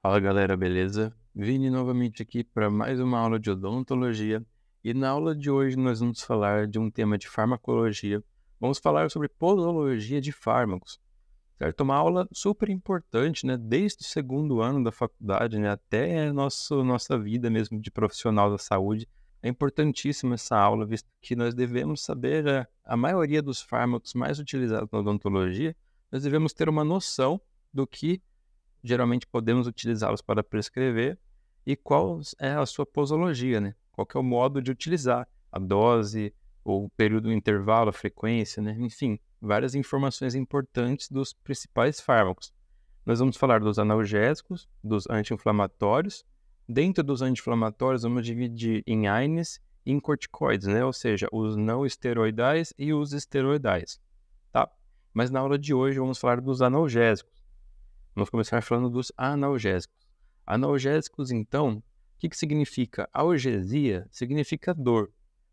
Fala galera, beleza? Vini novamente aqui para mais uma aula de odontologia e na aula de hoje nós vamos falar de um tema de farmacologia. Vamos falar sobre posologia de fármacos, certo? Uma aula super importante, né? Desde o segundo ano da faculdade, né? Até nossa vida mesmo de profissional da saúde. É importantíssima essa aula, visto que nós devemos saber a maioria dos fármacos mais utilizados na odontologia, nós devemos ter uma noção do que geralmente podemos utilizá-los para prescrever e qual é a sua posologia, né? Qual que é o modo de utilizar, a dose, o período, o intervalo, a frequência, né? Enfim, várias informações importantes dos principais fármacos. Nós vamos falar dos analgésicos, dos anti-inflamatórios. Dentro dos anti-inflamatórios, vamos dividir em AINES e em corticoides, né? Ou seja, os não esteroidais e os esteroidais, tá? Mas na aula de hoje vamos falar dos analgésicos. Vamos começar falando dos analgésicos. Analgésicos, então, o que significa? Algesia significa dor.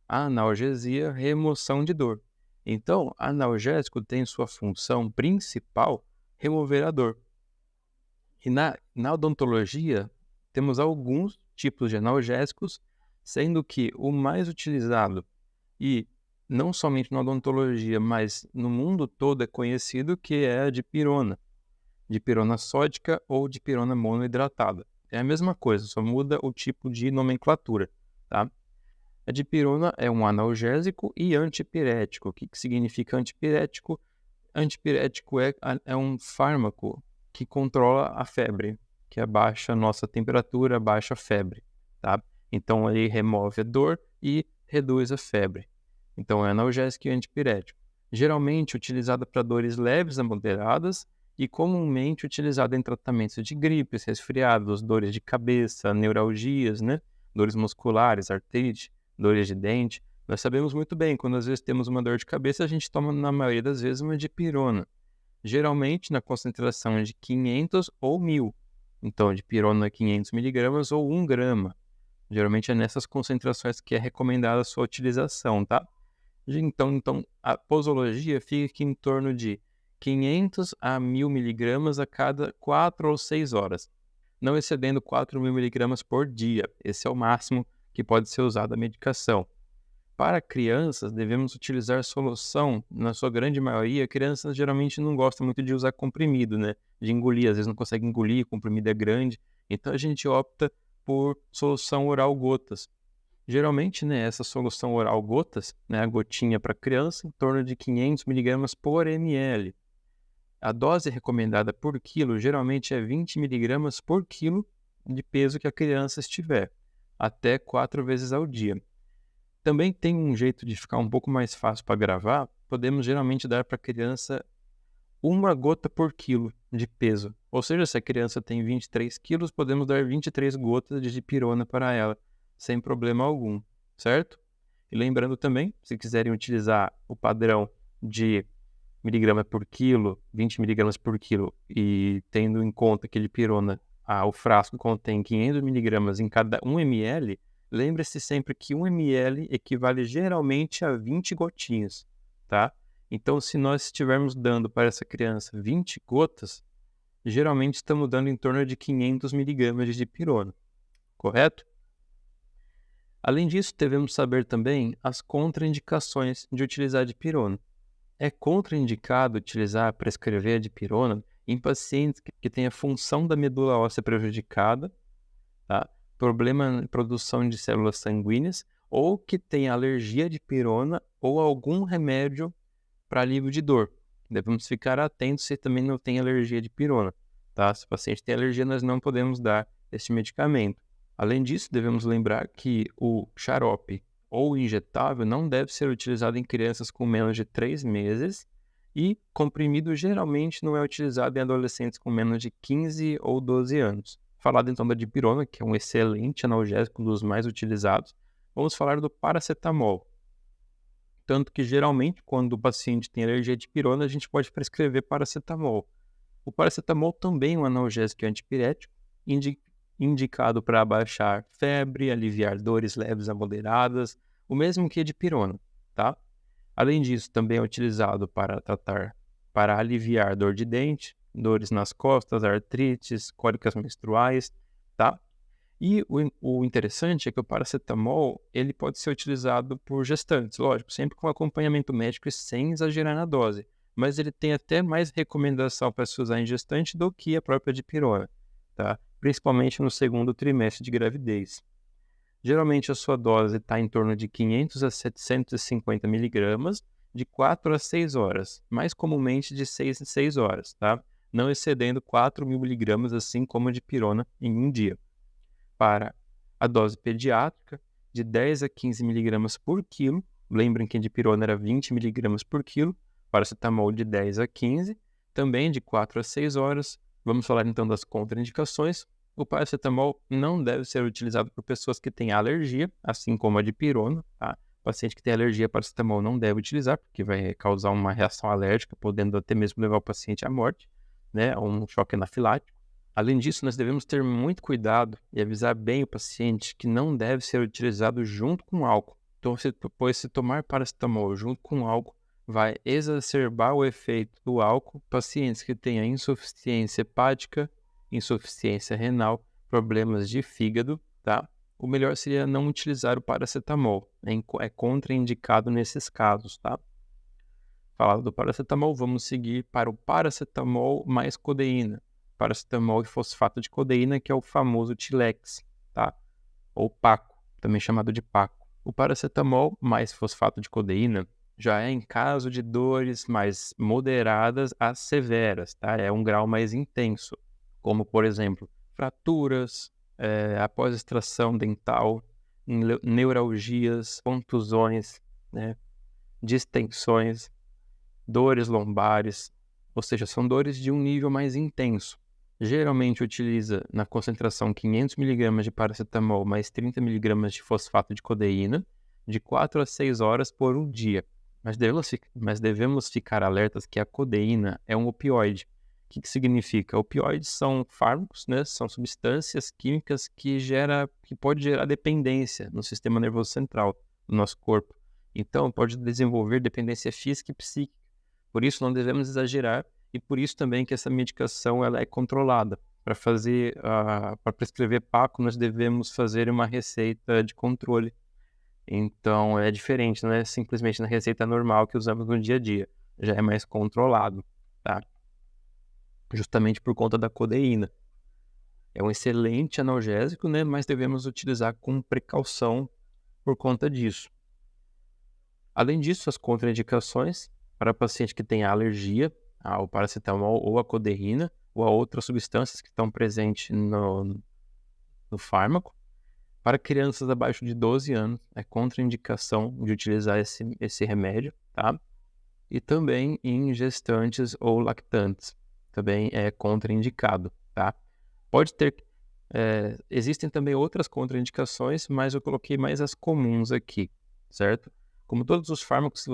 Analgesia, remoção de dor. Então, analgésico tem sua função principal remover a dor. E na odontologia, temos alguns tipos de analgésicos, sendo que o mais utilizado, e não somente na odontologia, mas no mundo todo é conhecido, que é a dipirona. Dipirona sódica ou dipirona monoidratada. É a mesma coisa, só muda o tipo de nomenclatura, tá? A dipirona é um analgésico e antipirético. O que significa antipirético? Antipirético é um fármaco que controla a febre, que abaixa a nossa temperatura, abaixa a febre, tá? Então, ele remove a dor e reduz a febre. Então, é analgésico e antipirético. Geralmente utilizado para dores leves a moderadas e comumente utilizado em tratamentos de gripes, resfriados, dores de cabeça, neuralgias, né? Dores musculares, artrite, dores de dente. Nós sabemos muito bem, quando às vezes temos uma dor de cabeça, a gente toma, na maioria das vezes, uma dipirona. Geralmente na concentração de 500 ou 1000. Então, dipirona 500 miligramas ou 1 grama. Geralmente é nessas concentrações que é recomendada a sua utilização, tá? Então, a posologia fica em torno de 500 a 1000 miligramas a cada 4 ou 6 horas, não excedendo 4.000 miligramas por dia. Esse é o máximo que pode ser usado a medicação. Para crianças, devemos utilizar solução, na sua grande maioria. Crianças geralmente não gostam muito de usar comprimido, né? De engolir, às vezes não consegue engolir, o comprimido é grande. Então a gente opta por solução oral gotas. Geralmente, né, essa solução oral gotas, né, a gotinha para criança, em torno de 500 miligramas por ml. A dose recomendada por quilo geralmente é 20 miligramas por quilo de peso que a criança estiver, até 4 vezes ao dia. Também tem um jeito de ficar um pouco mais fácil para gravar. Podemos geralmente dar para a criança uma gota por quilo de peso. Ou seja, se a criança tem 23 quilos, podemos dar 23 gotas de dipirona para ela, sem problema algum, certo? E lembrando também, se quiserem utilizar o padrão de miligrama por quilo, 20 miligramas por quilo, e tendo em conta que dipirona, o frasco contém 500 miligramas em cada 1 ml, lembre-se sempre que 1 ml equivale geralmente a 20 gotinhas, tá? Então, se nós estivermos dando para essa criança 20 gotas, geralmente estamos dando em torno de 500 miligramas de dipirona, correto? Além disso, devemos saber também as contraindicações de utilizar dipirona. É contraindicado prescrever a dipirona em pacientes que têm a função da medula óssea prejudicada, tá? Problema na produção de células sanguíneas, ou que tem alergia à dipirona ou algum remédio para alívio de dor. Devemos ficar atentos se também não tem alergia à dipirona, tá? Se o paciente tem alergia, nós não podemos dar este medicamento. Além disso, devemos lembrar que o xarope ou injetável não deve ser utilizado em crianças com menos de 3 meses e comprimido geralmente não é utilizado em adolescentes com menos de 15 ou 12 anos. Falado então da dipirona, que é um excelente analgésico, um dos mais utilizados, vamos falar do paracetamol. Tanto que geralmente quando o paciente tem alergia à dipirona, a gente pode prescrever paracetamol. O paracetamol também é um analgésico antipirético, indicado para abaixar febre, aliviar dores leves a moderadas, o mesmo que a dipirona, tá? Além disso, também é utilizado para aliviar dor de dente, dores nas costas, artrites, cólicas menstruais, tá? E o interessante é que o paracetamol, ele pode ser utilizado por gestantes, lógico, sempre com acompanhamento médico e sem exagerar na dose. Mas ele tem até mais recomendação para se usar em gestante do que a própria dipirona, tá? Principalmente no segundo trimestre de gravidez. Geralmente a sua dose está em torno de 500 a 750 miligramas de 4 a 6 horas, mais comumente de 6 em 6 horas, tá? Não excedendo 4.000 miligramas, assim como a dipirona em um dia. Para a dose pediátrica, de 10 a 15 miligramas por quilo, lembrem que a dipirona era 20 miligramas por quilo, paracetamol de 10 a 15, também de 4 a 6 horas. Vamos falar então das contraindicações. O paracetamol não deve ser utilizado por pessoas que têm alergia, assim como a dipirona, tá? O paciente que tem alergia a paracetamol não deve utilizar, porque vai causar uma reação alérgica, podendo até mesmo levar o paciente à morte, né? Ou um choque anafilático. Além disso, nós devemos ter muito cuidado e avisar bem o paciente que não deve ser utilizado junto com álcool. Então, pois se tomar paracetamol junto com álcool, vai exacerbar o efeito do álcool. Pacientes que tenham insuficiência hepática, insuficiência renal, problemas de fígado, tá? O melhor seria não utilizar o paracetamol. É contraindicado nesses casos, tá? Falado do paracetamol, vamos seguir para o paracetamol mais codeína. Paracetamol e fosfato de codeína, que é o famoso Tilex, tá? Ou Paco, também chamado de Paco. O paracetamol mais fosfato de codeína já é em caso de dores mais moderadas a severas, tá? É um grau mais intenso, como, por exemplo, fraturas, após extração dental, neuralgias, contusões, né? Distensões, dores lombares, ou seja, são dores de um nível mais intenso. Geralmente utiliza na concentração 500 mg de paracetamol mais 30 mg de fosfato de codeína, de 4 a 6 horas por um dia. Mas devemos ficar alertas que a codeína é um opioide. O que significa? Opioides são fármacos, né? São substâncias químicas que pode gerar dependência no sistema nervoso central do nosso corpo. Então, pode desenvolver dependência física e psíquica. Por isso, não devemos exagerar e por isso também que essa medicação ela é controlada. Para prescrever Paco, nós devemos fazer uma receita de controle. Então, é diferente, não é simplesmente na receita normal que usamos no dia a dia. Já é mais controlado, tá? Justamente por conta da codeína. É um excelente analgésico, né? Mas devemos utilizar com precaução por conta disso. Além disso, as contraindicações para paciente que tem alergia ao paracetamol ou à codeína ou a outras substâncias que estão presentes no fármaco. Para crianças abaixo de 12 anos, é contraindicação de utilizar esse remédio, tá? E também em gestantes ou lactantes, também é contraindicado, tá? Existem também outras contraindicações, mas eu coloquei mais as comuns aqui, certo? Como todos os fármacos, se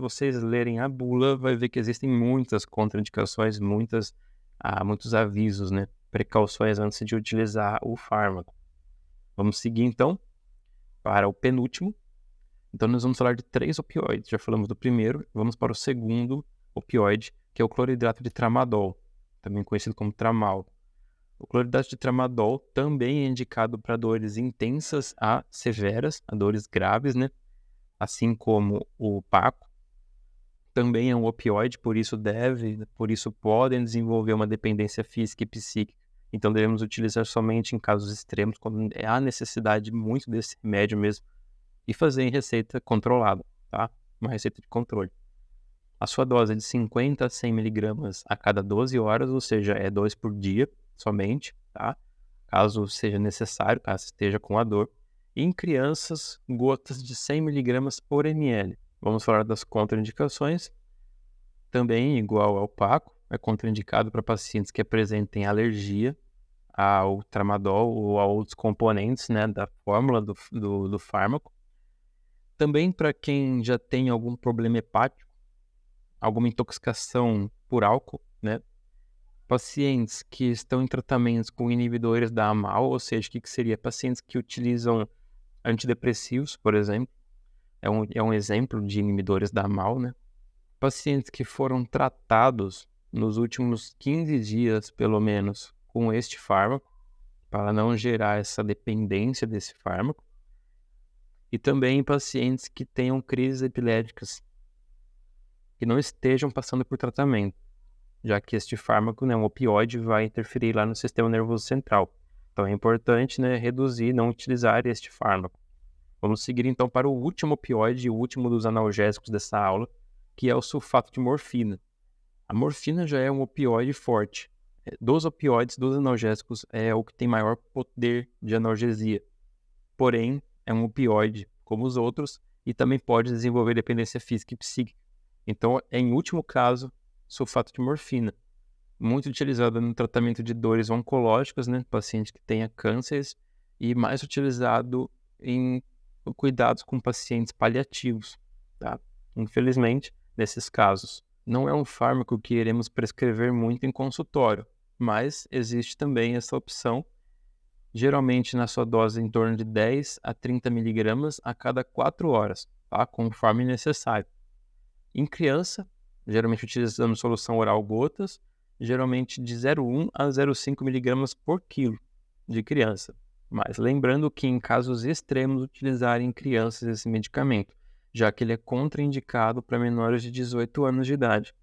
vocês lerem a bula, vai ver que existem muitas contraindicações, muitos avisos, né? Precauções antes de utilizar o fármaco. Vamos seguir, então, para o penúltimo. Então, nós vamos falar de 3 opioides. Já falamos do primeiro, vamos para o segundo opioide, que é o cloridrato de tramadol, também conhecido como tramal. O cloridrato de tramadol também é indicado para dores intensas a severas, a dores graves, né? Assim como o Paco. Também é um opioide, por isso podem desenvolver uma dependência física e psíquica. Então devemos utilizar somente em casos extremos, quando há necessidade muito desse remédio mesmo, e fazer em receita controlada, tá? Uma receita de controle. A sua dose é de 50 a 100 miligramas a cada 12 horas, ou seja, é 2 por dia somente, tá? Caso seja necessário, caso esteja com a dor. E em crianças, gotas de 100 miligramas por ml. Vamos falar das contraindicações. Também, igual ao Paco, é contraindicado para pacientes que apresentem alergia ao tramadol ou a outros componentes, né, da fórmula do fármaco. Também para quem já tem algum problema hepático, alguma intoxicação por álcool, né? Pacientes que estão em tratamentos com inibidores da AMAL, ou seja, o que seria? Pacientes que utilizam antidepressivos, por exemplo, é um exemplo de inibidores da AMAL, né? Pacientes que foram tratados nos últimos 15 dias, pelo menos, com este fármaco, para não gerar essa dependência desse fármaco. E também em pacientes que tenham crises epiléticas, que não estejam passando por tratamento, já que este fármaco, né, um opioide, vai interferir lá no sistema nervoso central. Então é importante, né, reduzir, não utilizar este fármaco. Vamos seguir então para o último opioide e o último dos analgésicos dessa aula, que é o sulfato de morfina. A morfina já é um opioide forte. Dos opioides, dos analgésicos, é o que tem maior poder de analgesia. Porém, é um opioide como os outros e também pode desenvolver dependência física e psíquica. Então, é em último caso, sulfato de morfina, muito utilizado no tratamento de dores oncológicas, né, pacientes que tenham cânceres, e mais utilizado em cuidados com pacientes paliativos, tá? Infelizmente, nesses casos, não é um fármaco que iremos prescrever muito em consultório, mas existe também essa opção, geralmente na sua dose em torno de 10 a 30 miligramas a cada 4 horas, tá? Conforme necessário. Em criança, geralmente utilizando solução oral gotas, geralmente de 0,1 a 0,5 miligramas por quilo de criança. Mas lembrando que em casos extremos utilizar em crianças esse medicamento, já que ele é contraindicado para menores de 18 anos de idade.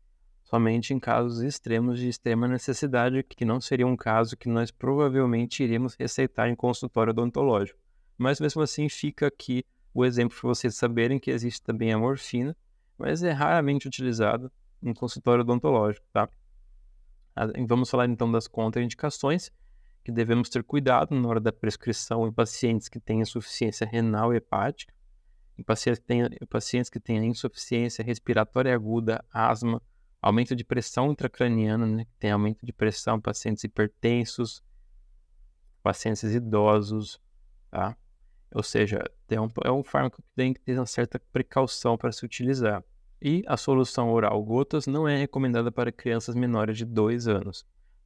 Somente em casos extremos de extrema necessidade, que não seria um caso que nós provavelmente iríamos receitar em consultório odontológico. Mas mesmo assim fica aqui o exemplo para vocês saberem que existe também a morfina, mas é raramente utilizado em consultório odontológico, tá? Vamos falar então das contraindicações, que devemos ter cuidado na hora da prescrição em pacientes que têm insuficiência renal e hepática, em pacientes que têm insuficiência respiratória aguda, asma, aumento de pressão intracraniana, né, que tem aumento de pressão em pacientes hipertensos, pacientes idosos, tá? Ou seja, é um fármaco que tem que ter uma certa precaução para se utilizar. E a solução oral gotas não é recomendada para crianças menores de 2 anos,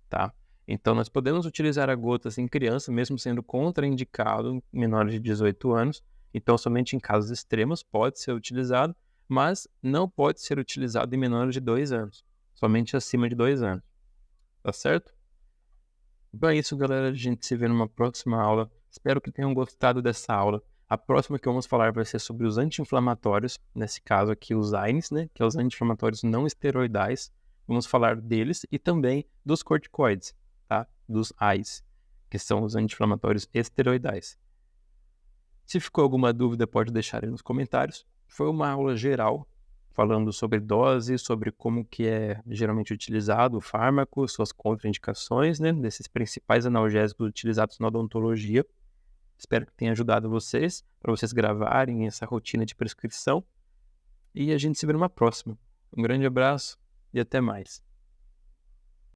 tá? Então, nós podemos utilizar a gotas em criança, mesmo sendo contraindicado em menores de 18 anos. Então, somente em casos extremos pode ser utilizado, mas não pode ser utilizado em menores de 2 anos, somente acima de 2 anos, tá certo? Então é isso, galera. A gente se vê numa próxima aula. Espero que tenham gostado dessa aula. A próxima que vamos falar vai ser sobre os anti-inflamatórios, nesse caso aqui os AINES, né, que é os anti-inflamatórios não esteroidais. Vamos falar deles e também dos corticoides, tá? Dos AIs, que são os anti-inflamatórios esteroidais. Se ficou alguma dúvida, pode deixar aí nos comentários. Foi uma aula geral, falando sobre dose, sobre como que é geralmente utilizado o fármaco, suas contraindicações, né, desses principais analgésicos utilizados na odontologia. Espero que tenha ajudado vocês, para vocês gravarem essa rotina de prescrição. E a gente se vê numa próxima. Um grande abraço e até mais.